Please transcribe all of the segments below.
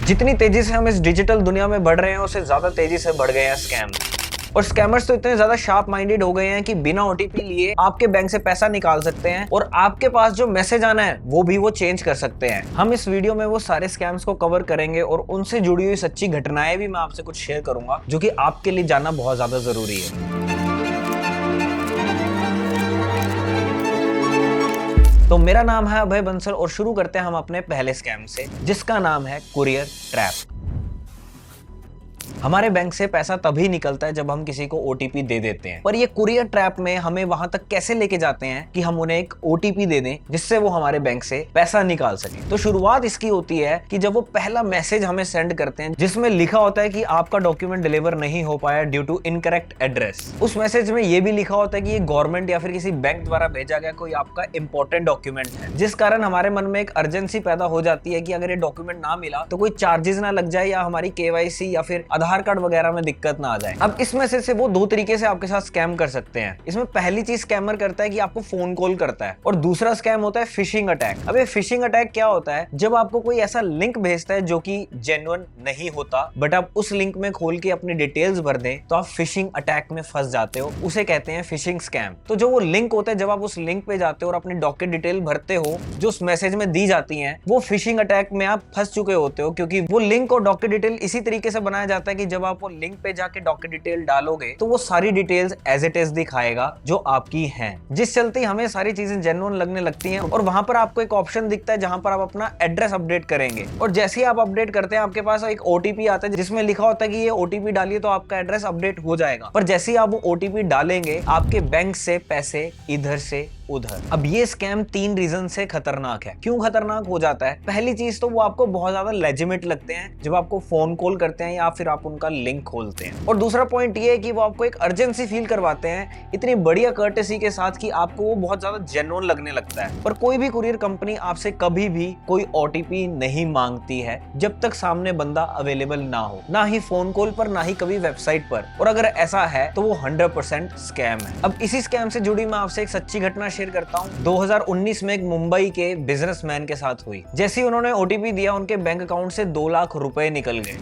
जितनी तेजी से हम इस डिजिटल दुनिया में बढ़ रहे हैं उससे ज्यादा तेजी से बढ़ गए हैं स्कैम। और स्कैमर्स तो इतने ज्यादा शार्प माइंडेड हो गए हैं कि बिना ओटीपी लिए आपके बैंक से पैसा निकाल सकते हैं और आपके पास जो मैसेज आना है वो भी वो चेंज कर सकते हैं। हम इस वीडियो में वो सारे स्कैम्स को कवर करेंगे और उनसे जुड़ी हुई सच्ची घटनाएं भी मैं आपसे कुछ शेयर करूंगा जो कि आपके लिए जानना बहुत ज्यादा जरूरी है। तो मेरा नाम है अभय बंसल और शुरू करते हैं हम अपने पहले स्कैम से, जिसका नाम है कुरियर ट्रैप। हमारे बैंक से पैसा तभी निकलता है जब हम किसी को ओटीपी दे देते हैं, पर ये कुरियर ट्रैप में हमें वहां तक कैसे लेके जाते हैं कि हम उन्हें एक ओटीपी दे दें जिससे वो हमारे बैंक से पैसा निकाल सके। तो शुरुआत इसकी होती है कि जब वो पहला मैसेज हमें सेंड करते हैं जिसमें लिखा होता है कि आपका डॉक्यूमेंट डिलीवर नहीं हो पाया ड्यू टू इनकरेक्ट एड्रेस। उस मैसेज में ये भी लिखा होता है कि ये गवर्नमेंट या फिर किसी बैंक द्वारा भेजा गया कोई आपका इंपॉर्टेंट डॉक्यूमेंट है, जिस कारण हमारे मन में एक अर्जेंसी पैदा हो जाती है कि अगर ये डॉक्यूमेंट ना मिला तो कोई चार्जेस ना लग जाए या हमारी केवाईसी या फिर आधार कार्ड वगैरह में दिक्कत ना आ जाए। अब इस मैसेज से वो दो तरीके से आपके साथ स्कैम कर सकते हैं। इसमें पहली चीज स्कैमर करता है कि आपको फोन कॉल करता है और दूसरा स्कैम होता है फिशिंग अटैक। अब ये फिशिंग अटैक क्या होता है? जब आपको कोई ऐसा लिंक भेजता है जो कि जेन्युइन नहीं होता बट आप उस लिंक में खोल के अपनी डिटेल्स भर दें तो आप फिशिंग अटैक में फंस जाते हो, उसे कहते हैं फिशिंग स्कैम। तो जो वो लिंक होता है, जब आप उस लिंक पे जाते हो और अपनी डॉक्यूमेंट डिटेल भरते हो जो उस मैसेज में दी जाती है, वो फिशिंग अटैक में आप फंस चुके होते हो, क्योंकि वो लिंक और डॉक्यूमेंट डिटेल इसी तरीके से बनाया जाता है कि जब आप वो लिंक पे जाके डॉक्यूमेंट डिटेल डालोगे तो वो सारी डिटेल्स एज इट इज दिखाएगा जो आपकी हैं, जिस चलते हमें सारी चीजें जेन्युइन लगने लगती हैं। और वहां पर आपको एक ऑप्शन दिखता है जहां पर आप अपना एड्रेस अपडेट करेंगे और जैसे ही आप अपडेट करते हैं आपके पास एक ओटीपी आता है जिसमें लिखा होता है कि ये ओटीपी डालिए तो आपका एड्रेस अपडेट हो जाएगा। पर जैसे ही आप वो ओटीपी डालेंगे आपके बैंक से पैसे इधर से उधर। अब ये स्कैम 3 रीजन से खतरनाक है। क्यों खतरनाक हो जाता है? पहली चीज तो वो आपको बहुत ज्यादा लेजिमिट लगते हैं जब आपको फोन कॉल करते हैं या फिर आप उनका लिंक खोलते हैं। और दूसरा पॉइंट ये है कि वो आपको एक अर्जेंसी फील करवाते हैं इतनी बढ़िया कर्टेसी के साथ कि आपको वो बहुत ज्यादा जेन्युइन लगने लगता है। पर कोई भी कुरियर कंपनी आपसे कभी भी कोई ओटीपी नहीं मांगती है जब तक सामने बंदा अवेलेबल ना हो, ना ही फोन कॉल पर ना ही कभी वेबसाइट पर। और अगर ऐसा है तो वो 100% स्कैम है। अब इसी स्कैम से जुड़ी मैं आपसे एक सच्ची घटना शेयर करता हूं। 2019 में एक मुंबई के बिजनेसमैन के साथ हुई। जैसे ही उन्होंने ओटीपी दिया उनके बैंक अकाउंट से 2 लाख रुपए निकल गए।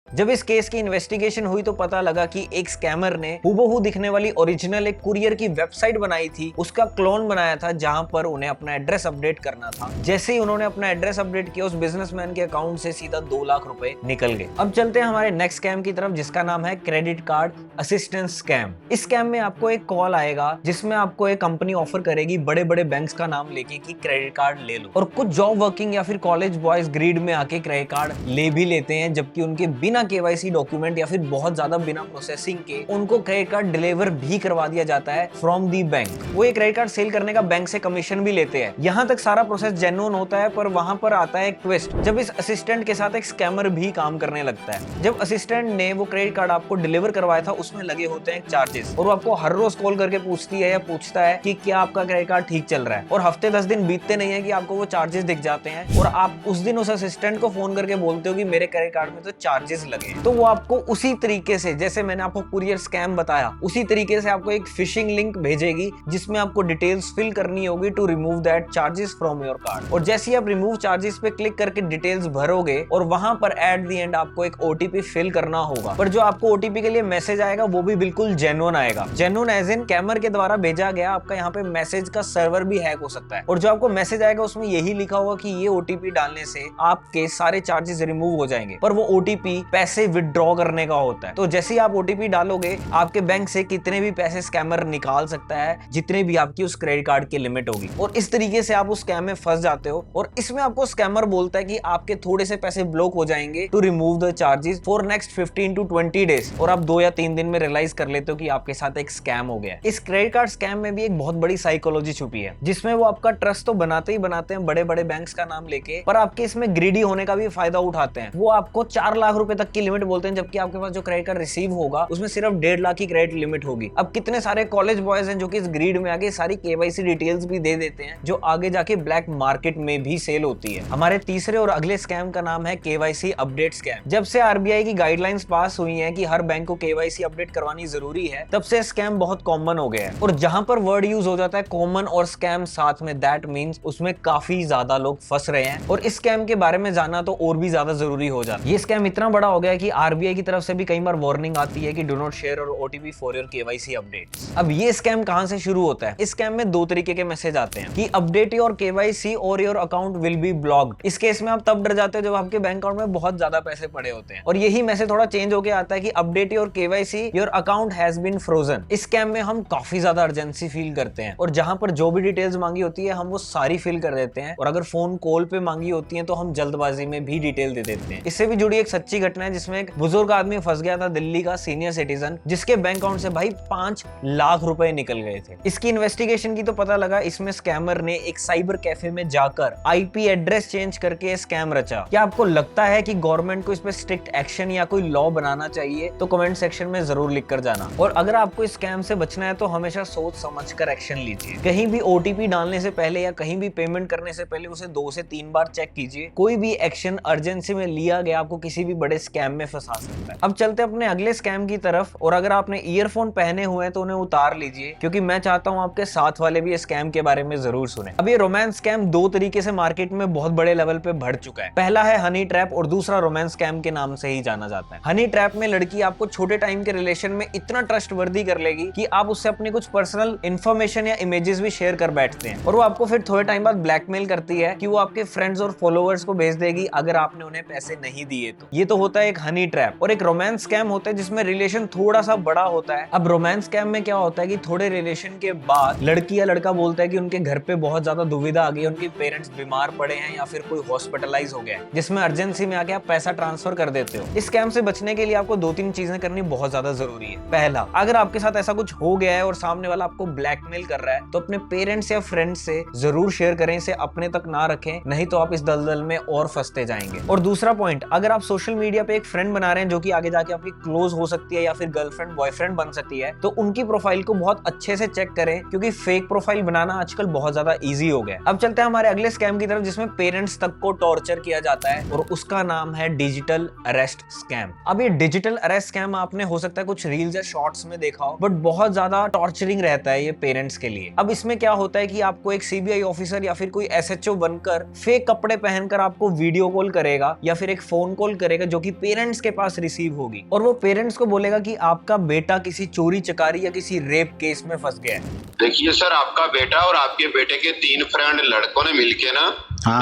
जब इस केस की इन्वेस्टिगेशन हुई तो पता लगा कि एक स्कैमर ने हूबहू दिखने वाली ओरिजिनल एक कुरियर की वेबसाइट बनाई थी, उसका क्लोन बनाया था जहां पर उन्हें अपना एड्रेस अपडेट करना था। जैसे ही उन्होंने अपना एड्रेस अपडेट किया उस बिजनेसमैन के अकाउंट से सीधा 2 लाख रुपए निकल गए। अब चलते हैं हमारे नेक्स्ट स्कैम की तरफ जिसका नाम है क्रेडिट कार्ड असिस्टेंस स्कैम। इस स्कैम में आपको एक कॉल आएगा जिसमें आपको एक कंपनी ऑफर करेगी बड़े बड़े बैंक्स का नाम लेके कि क्रेडिट कार्ड ले लो। और कुछ जॉब वर्किंग या फिर कॉलेज बॉयज ग्रीड में आके क्रेडिट कार्ड ले भी लेते हैं, जबकि उनके बिना केवाईसी डॉक्यूमेंट या फिर बहुत ज्यादा बिना प्रोसेसिंग के उनको क्रेडिट कार्ड डिलीवर भी करवा दिया जाता है फ्रॉम दी बैंक। वो ये क्रेडिट कार्ड सेल करने का बैंक से कमीशन भी लेते हैं। यहाँ तक सारा प्रोसेस जेन्युइन होता है, पर वहां पर आता है एक ट्विस्ट जब इस असिस्टेंट के साथ एक स्कैमर भी काम करने लगता है। जब असिस्टेंट ने वो क्रेडिट कार्ड आपको डिलीवर करवाया था उसमें लगे होते हैं चार्जेस, और वो आपको हर रोज कॉल करके पूछती है या पूछता है कि क्या आपका क्रेडिट कार्ड ठीक चल रहा है। और हफ्ते 10 दिन बीतते नहीं है कि आपको वो चार्जेस दिख जाते हैं और आप उस दिन उस असिस्टेंट को फोन करके बोलते हो कि मेरे क्रेडिट आपके कार्ड में तो चार्जेस लगे। तो वो आपको उसी तरीके से, जैसे मैंने आपको कुरियर स्कैम बताया, उसी तरीके से आपको एक फिशिंग लिंक भेजेगी जिसमें आपको डिटेल्स फिल करनी होगी to remove that charges from your card. और जैसे ही आप रिमूव चार्जेस पे क्लिक करके डिटेल्स भरोगे और वहां पर एट द एंड आपको एक ओटीपी फिल करना होगा, पर जो आपको ओटीपी के लिए मैसेज आएगा वो भी बिल्कुल जेन्युइन आएगा। जेन्युइन एज इन कैमर के द्वारा भेजा गया, आपका यहाँ पे मैसेज का सर्वर भी हैक हो सकता है। और जो आपको मैसेज आएगा उसमें यही लिखा होगा कि ये ओटीपी डालने से आपके सारे चार्जेस रिमूव हो जाएंगे, पर वो ओटीपी पैसे विथड्रॉ करने का होता है। तो जैसे ही आप ओटीपी डालोगे, आपके बैंक से कितने भी पैसे स्कैमर निकाल सकता है, जितने भी आपकी उस क्रेडिट कार्ड की लिमिट होगी। और इस तरीके से आप उस स्कैम में फंस जाते हो। और इसमें आपको स्कैमर बोलता है कि आपके थोड़े से पैसे ब्लॉक हो जाएंगे to remove the charges for next 15 to 20 days. और आप 2 या 3 दिन में रियलाइज कर लेते हो कि आपके साथ एक स्कैम हो गया। इस क्रेडिट कार्ड स्कैम में भी एक बहुत बड़ी साइकोलॉजी छुपी है, जिसमें वो आपका ट्रस्ट तो बनाते ही बनाते हैं बड़े बड़े बैंक्स का नाम लेके, पर आपके इसमें ग्रीडी होने का भी फायदा उठाते हैं। वो आपको 4 लाख रुपए तक तक की लिमिट बोलते हैं, जबकि आपके पास जो क्रेडिट कार्ड रिसीव होगा उसमें सिर्फ 1.5 लाख की क्रेडिट लिमिट होगी। अब कितने सारे कॉलेज बॉयज हैं जो कि इस ग्रीड में आगे सारी केवाईसी डिटेल्स भी दे देते हैं, जो आगे जाके ब्लैक मार्केट में भी सेल होती है। हमारे तीसरे और अगले स्कैम का नाम है केवाईसी अपडेट स्कैम। जब से आरबीआई की गाइडलाइंस पास हुई है कि हर बैंक को केवाईसी अपडेट करवानी जरूरी है, तब से स्कैम बहुत कॉमन हो गया है। और जहां पर वर्ड यूज हो जाता है कॉमन और स्कैम साथ में, दैट मींस उसमें काफी ज्यादा लोग फंस रहे हैं। और इस स्कैम के बारे में जानना तो और भी ज्यादा जरूरी हो जाता है। ये स्कैम इतना बड़ा हो गया है कि आरबीआई की तरफ से भी कई बार वार्निंग आती है कि डू नॉट शेयर और OTP for your KYC updates. अब ये स्कैम कहां से शुरू होता है? इस स्कैम में दो तरीके के मैसेज आते हैं कि अपडेट योर केवाईसी और your account will be blocked. इस केस में आप तब डर जाते हो जब आपके बैंक अकाउंट में बहुत ज्यादा पैसे पड़े होते हैं। और यही मैसेज थोड़ा चेंज होकर आता है कि update your KYC, your account has been frozen. इस स्कैम में हम काफी ज्यादा अर्जेंसी फील करते हैं और जहां पर जो भी डिटेल्स मांगी होती है हम वो सारी फिल कर देते हैं, और अगर फोन कॉल पे मांगी होती है तो हम जल्दबाजी में भी डिटेल दे देते हैं। इससे भी जुड़ी एक सच्ची घटना है जिसमें एक बुजुर्ग आदमी फंस गया था, दिल्ली का सीनियर सिटीजन, जिसके बैंक अकाउंट से भाई 5 लाख रुपए निकल गए थे। इसकी इन्वेस्टिगेशन की तो पता लगा इसमें स्कैमर ने एक साइबर कैफे में जाकर आईपी एड्रेस चेंज करके स्कैम रचा। क्या आपको लगता है कि गवर्नमेंट को इस पे स्ट्रिक्ट एक्शन या कोई लॉ बनाना चाहिए? तो कमेंट सेक्शन में जरूर लिख कर जाना। और अगर आपको इस स्कैम से बचना है तो हमेशा सोच समझ कर एक्शन लीजिए। कहीं भी ओटीपी डालने से पहले या कहीं भी पेमेंट करने से पहले उसे 2 से 3 बार चेक कीजिए। कोई भी एक्शन अर्जेंसी में लिया गया आपको किसी भी बड़े स्कैम में फंसा सकता है। अब चलते अपने अगले स्कैम की तरफ, और अगर आपने ईयरफोन पहने हुए हैं तो उन्हें उतार लीजिए, क्योंकि मैं चाहता हूं आपके साथ वाले भी स्कैम के बारे में जरूर सुने। अब ये रोमांस स्कैम 2 तरीके से मार्केट में बहुत बड़े लेवल पे बढ़ चुका है। पहला है हनी ट्रैप और दूसरा रोमांस स्कैम के नाम से ही जाना जाता है। हनी ट्रैप में लड़की आपको छोटे टाइम के रिलेशन में इतना ट्रस्टवर्दी कर लेगी कि आप उससे अपनी कुछ पर्सनल इंफॉर्मेशन या इमेजेस भी शेयर कर बैठते हैं, और वो आपको फिर थोड़े टाइम बाद ब्लैकमेल करती है कि वो आपके फ्रेंड्स और फॉलोअर्स को भेज देगी अगर आपने उन्हें पैसे नहीं दिए तो। ये तो होता है एक हनी ट्रैप। और एक रोमांस स्कैम होता है जिसमें रिलेशन थोड़ा सा बड़ा होता है। अब रोमांस स्कैम में क्या होता है कि थोड़े रिलेशन के बाद लड़की या लड़का बोलता है कि उनके घर पे बहुत ज्यादा दुविधा आ गई, उनके पेरेंट्स बीमार पड़े हैं या फिर कोई हॉस्पिटलाइज हो गया है, जिसमें अर्जेंसी में आके आप पैसा ट्रांसफर कर देते हो। इस स्कैम से बचने के लिए आपको 2-3 चीजें करनी बहुत ज्यादा जरूरी है। पहला, अगर आपके साथ ऐसा कुछ हो गया है और सामने वाला आपको ब्लैकमेल कर रहा है तो अपने पेरेंट्स या फ्रेंड्स से जरूर शेयर करें, इसे अपने तक ना रखें, नहीं तो आप इस दलदल में और फंसते जाएंगे। और दूसरा पॉइंट, अगर आप सोशल मीडिया पे एक फ्रेंड बना रहे हैं जो कि आगे जाके आपकी क्लोज हो सकती है या फिर गर्लफ्रेंड बॉयफ्रेंड बन सकती है, तो उनकी प्रोफाइल को बहुत अच्छे से चेक करें, क्योंकि फेक प्रोफाइल बनाना आजकल बहुत ज्यादा इजी हो गया। अब चलते हैं हमारे अगले स्कैम की तरफ जिसमें पेरेंट्स तक को टॉर्चर किया जाता है, और उसका नाम है डिजिटल अरेस्ट स्कैम। अब ये डिजिटल अरेस्ट स्कैम आपने हो सकता है कुछ रील्स या शॉर्ट्स में देखा हो, बट बहुत ज्यादा टॉर्चरिंग रहता है ये पेरेंट्स के लिए। अब इसमें क्या होता है कि आपको एक सीबीआई ऑफिसर या फिर कोई एसएचओ बनकर फेक कपड़े पहनकर आपको वीडियो कॉल करेगा या फिर एक फोन कॉल करेगा जो कि पेरेंट्स के पास रिसीव होगी, और वो पेरेंट्स को बोलेगा कि आपका बेटा किसी चोरी चकारी या किसी रेप केस में फंस गया है। देखिए सर, आपका बेटा और आपके बेटे के 3 फ्रेंड लड़कों ने मिलके ना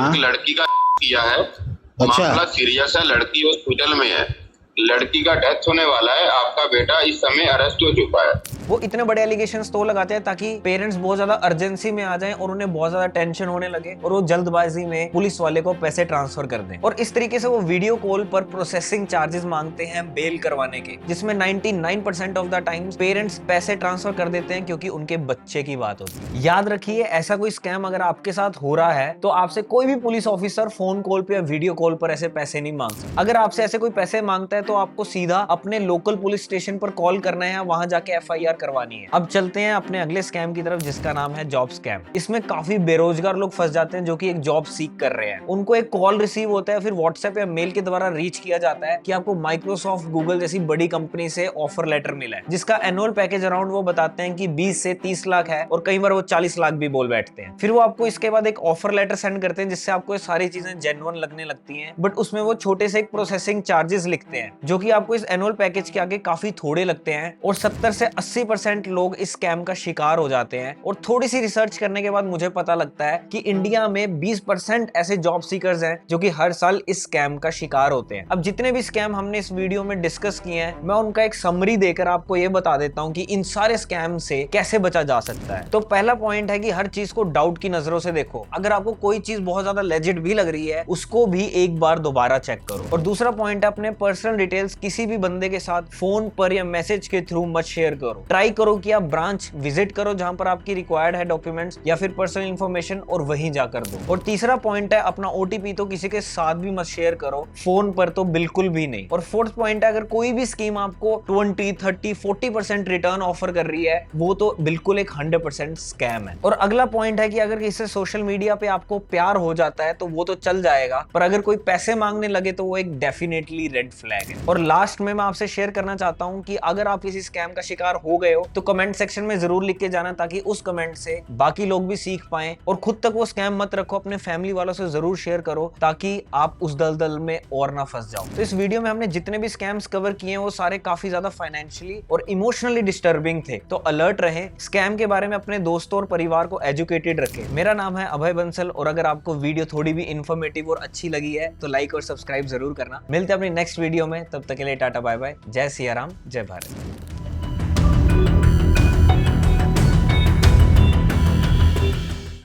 एक लड़की का किया है। मामला सीरियस है, लड़की हॉस्पिटल में है, लड़की का डेथ होने वाला है, आपका बेटा इस समय अरेस्ट हो चुका है। वो इतने बड़े एलिगेशंस तो लगाते हैं ताकि पेरेंट्स बहुत ज्यादा अर्जेंसी में आ जाएं और उन्हें बहुत ज्यादा टेंशन होने लगे और वो जल्दबाजी में पुलिस वाले को पैसे ट्रांसफर कर दें। और इस तरीके से वो वीडियो कॉल पर प्रोसेसिंग चार्जेस मांगते हैं बेल करवाने के, जिसमें 99% ऑफ द टाइम पेरेंट्स पैसे ट्रांसफर कर देते हैं क्योंकि उनके बच्चे की बात होती है। याद रखिए, ऐसा कोई स्कैम अगर आपके साथ हो रहा है तो आपसे कोई भी पुलिस ऑफिसर फोन कॉल पे या वीडियो कॉल पर ऐसे पैसे नहीं मांग सकता। अगर आपसे ऐसे कोई पैसे मांगता है तो आपको सीधा अपने लोकल पुलिस स्टेशन पर कॉल करना है, वहां जाके एफआईआर करवानी है। अब चलते हैं अपने अगले स्कैम की तरफ जिसका नाम है जॉब स्कैम। इसमें काफी बेरोजगार लोग फंस जाते हैं जो कि एक जॉब सीख कर रहे हैं। उनको एक कॉल रिसीव होता है, फिर व्हाट्सएप या मेल के द्वारा रीच किया जाता है कि आपको माइक्रोसॉफ्ट, गूगल जैसी बड़ी कंपनी से ऑफर लेटर मिला है जिसका एनुअल पैकेज अराउंड वो बताते हैं कि 20 से 30 लाख है, और कई बार वो 40 लाख भी बोल बैठते हैं। फिर वो आपको इसके बाद एक ऑफर लेटर सेंड करते हैं जिससे आपको ये सारी चीजें जेन्युइन लगने लगती हैं, बट उसमें वो छोटे से एक प्रोसेसिंग चार्जेस लिखते हैं जो कि आपको इस एनुअल पैकेज के आगे काफी थोड़े लगते हैं, और 70 से 80% लोग इस स्कैम का शिकार हो जाते हैं। और थोड़ी सी रिसर्च करने के बाद मुझे पता लगता है कि इंडिया में 20% ऐसे जॉब सीकर्स हैं जो कि हर साल इस स्कैम का शिकार होते हैं। अब जितने भी स्कैम हमने इस वीडियो में डिस्कस किए हैं, मैं उनका एक समरी देकर आपको ये बता देता हूं कि इन सारे स्कैम से कैसे बचा जा सकता है। तो पहला पॉइंट है कि हर चीज को डाउट की नजरों से देखो। अगर आपको कोई चीज बहुत ज्यादा लेजिट भी लग रही है, उसको भी एक बार दोबारा चेक करो। और दूसरा पॉइंट है अपने पर्सनल डिटेल्स किसी भी बंदे के साथ फोन पर या मैसेज के थ्रू मत शेयर करो। ट्राई करो कि आप ब्रांच विजिट करो जहां पर आपकी रिक्वायर्ड है डॉक्यूमेंट्स या फिर पर्सनल इंफॉर्मेशन, और वहीं जाकर दो। और तीसरा पॉइंट है, अपना ओटीपी तो किसी के साथ भी मत शेयर करो, फोन पर तो बिल्कुल भी नहीं। और फोर्थ पॉइंट है, अगर कोई भी स्कीम आपको 20, 30, 40% रिटर्न ऑफर कर रही है, वो तो बिल्कुल एक 100% स्कैम है। और अगला पॉइंट है कि अगर किसी सोशल मीडिया पे आपको प्यार हो जाता है तो वो तो चल जाएगा, पर अगर कोई पैसे मांगने लगे तो वो एक डेफिनेटली रेड फ्लैग है। और लास्ट में मैं आपसे शेयर करना चाहता हूं कि अगर आप किसी स्कैम का शिकार हो गए हो तो कमेंट सेक्शन में जरूर लिख के जाना, ताकि उस कमेंट से बाकी लोग भी सीख पाए। और खुद तक वो स्कैम मत रखो, अपने फैमिली वालों से जरूर शेयर करो ताकि आप उस दलदल में और ना फंस जाओ। तो इस वीडियो में हमने जितने भी स्कैम्स कवर किए हैं वो सारे काफी ज्यादा फाइनेंशियली और इमोशनली डिस्टर्बिंग थे। तो अलर्ट रहे, स्कैम के बारे में अपने दोस्तों और परिवार को एजुकेटेड रखें। मेरा नाम है अभय बंसल, और अगर आपको वीडियो थोड़ी भी इंफॉर्मेटिव और अच्छी लगी है तो लाइक और सब्सक्राइब जरूर करना। मिलते हैं अपनी नेक्स्ट वीडियो में, तब तक के लिए टाटा बाय बाय, जय सिया राम, जय भारत।